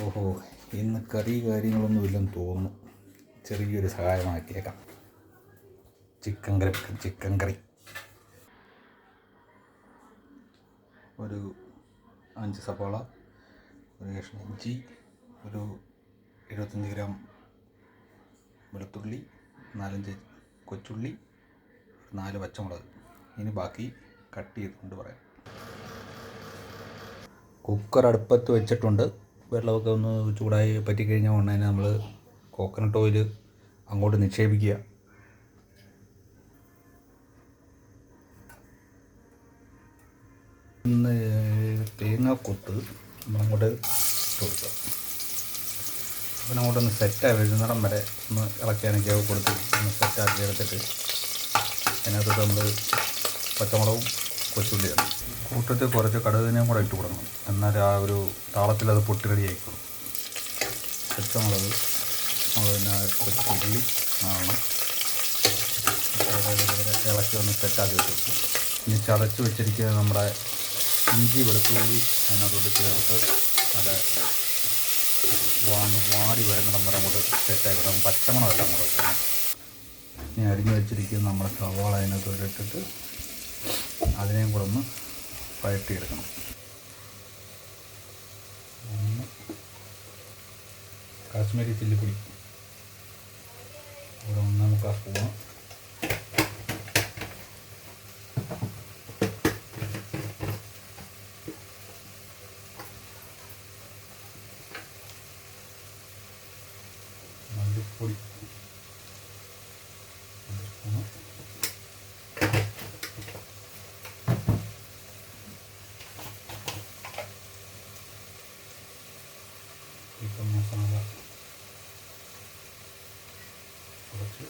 ഓഹോ, ഇന്ന് കാര്യങ്ങളൊന്നുമില്ലെന്ന് തോന്നുന്നു. ചെറിയൊരു സഹായമാക്കിയേക്കാം. ചിക്കൻ കറി ഒരു 5 സവാള, ഒരു കഷ്ണം ഇഞ്ചി, ഒരു 75 ഗ്രാം വെളുത്തുള്ളി, 4-5 കൊച്ചുള്ളി, 4 പച്ചമുളക്. ഇനി ബാക്കി കട്ട് ചെയ്തുകൊണ്ട് പറയാം. കുക്കർ അടുപ്പത്ത് വെച്ചിട്ടുണ്ട്. വെള്ളമൊക്കെ ഒന്ന് ചൂടായി പറ്റിക്കഴിഞ്ഞാൽ ഉടനെ നമ്മൾ കോക്കനട്ട് ഓയിൽ അങ്ങോട്ട് നിക്ഷേപിക്കുക. ഒന്ന് തേങ്ങാക്കൊത്ത് നമ്മളങ്ങോട്ട് ഇട്ട് കൊടുക്കുക. അപ്പം അങ്ങോട്ടൊന്ന് സെറ്റായി വരുന്നിടം വരെ ഒന്ന് ഇളക്കാനൊക്കെ കൊടുത്ത് ഒന്ന് സെറ്റാക്കി എടുത്തിട്ട് അതിനകത്ത് നമ്മൾ പച്ചമുളകും കൊച്ചുള്ളിയാണ് കൂട്ടത്തിൽ കുറച്ച് കടുകിനെയും കൂടെ ഇട്ട് കൊടുക്കണം. എന്നാൽ ആ ഒരു താളത്തിൽ അത് പൊട്ടി റെഡി ആയിക്കോളും. പച്ചമുളക് പിന്നെ കൊച്ചുള്ളി ആണ് ഇളക്കി ഒന്ന് സെറ്റാക്കി വെച്ചു. ഇനി ചതച്ച് വെച്ചിരിക്കുന്ന നമ്മുടെ ഇഞ്ചി വെളുത്തുള്ളി അതിനകത്തോട്ട് ചേർത്ത് നല്ല വാടി വരുന്നിടം വരെ അങ്ങോട്ട് സെറ്റാക്കി വിടാം. പച്ചമുളകെല്ലാം കൂടെ വെക്കണം. ഇനി അരിഞ്ഞ് വെച്ചിരിക്കുന്ന നമ്മുടെ സവാള അതിനകത്തോട്ട് ഇട്ടിട്ട് അതിനെയും കൂടെ ഒന്ന് വഴറ്റിയെടുക്കണം. കാശ്മീരി ചില്ലിപ്പൊടി ഒരു 1.25 സ്പൂണ്, മല്ലിപ്പൊടി 1 സ്പൂണ്, ചിക്കൻ മസാല കുറച്ച്,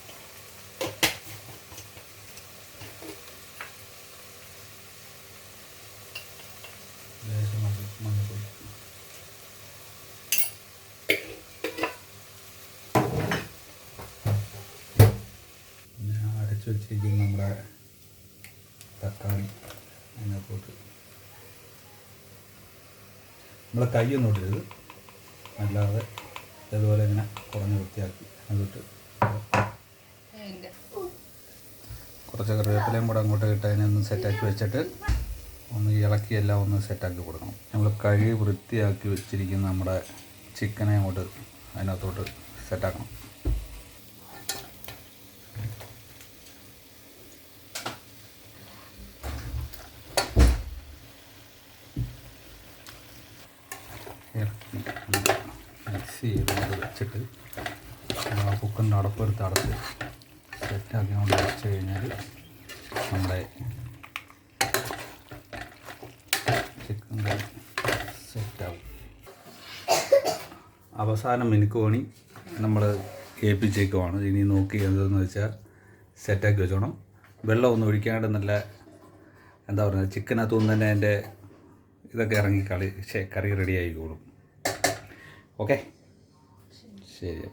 ലേശം മഞ്ഞൾപ്പൊടി, പിന്നെ അരച്ച് വെച്ചിരിക്കുന്ന നമ്മുടെ തക്കാളി അതിനകത്തോട്ട് നമ്മളെ കൈയൊന്നും ഇടരുത്, അല്ലാതെ ഇതുപോലെ ഇങ്ങനെ കുറഞ്ഞ് വൃത്തിയാക്കി അതിട്ട് കുറച്ച് കറിവേപ്പിലയും കൂടെ അങ്ങോട്ട് ഇട്ട് അതിനൊന്ന് സെറ്റാക്കി വെച്ചിട്ട് ഒന്ന് ഇളക്കി എല്ലാം ഒന്ന് സെറ്റാക്കി കൊടുക്കണം. നമ്മൾ കഴുകി വൃത്തിയാക്കി വെച്ചിരിക്കുന്ന നമ്മുടെ ചിക്കനെ അങ്ങോട്ട് അതിനകത്തോട്ട് സെറ്റാക്കണം. മിക്സ് ചെയ്ത് വെച്ചിട്ട് കുക്കറിൻ്റെ അടപ്പെടുത്ത് അടച്ച് സെറ്റാക്കി കൊണ്ട് വെച്ച് കഴിഞ്ഞാൽ നമ്മുടെ ചിക്കൻ കറി സെറ്റാവും. അവസാനം മിനുക്കുപണി നമ്മൾ ഏൽപ്പിച്ചേക്കുവാണ്. ഇനി നോക്കി എന്താണെന്ന് വെച്ചാൽ സെറ്റാക്കി വെച്ചോണം. വെള്ളമൊന്നും ഒഴിക്കാണ്ട് നല്ല എന്താ പറയുക, ചിക്കനകത്തുനിന്ന് തന്നെ അതിൻ്റെ ഇതൊക്കെ ഇറങ്ങി കറി റെഡി ആയിക്കോളും. ഓക്കെ, ശരി.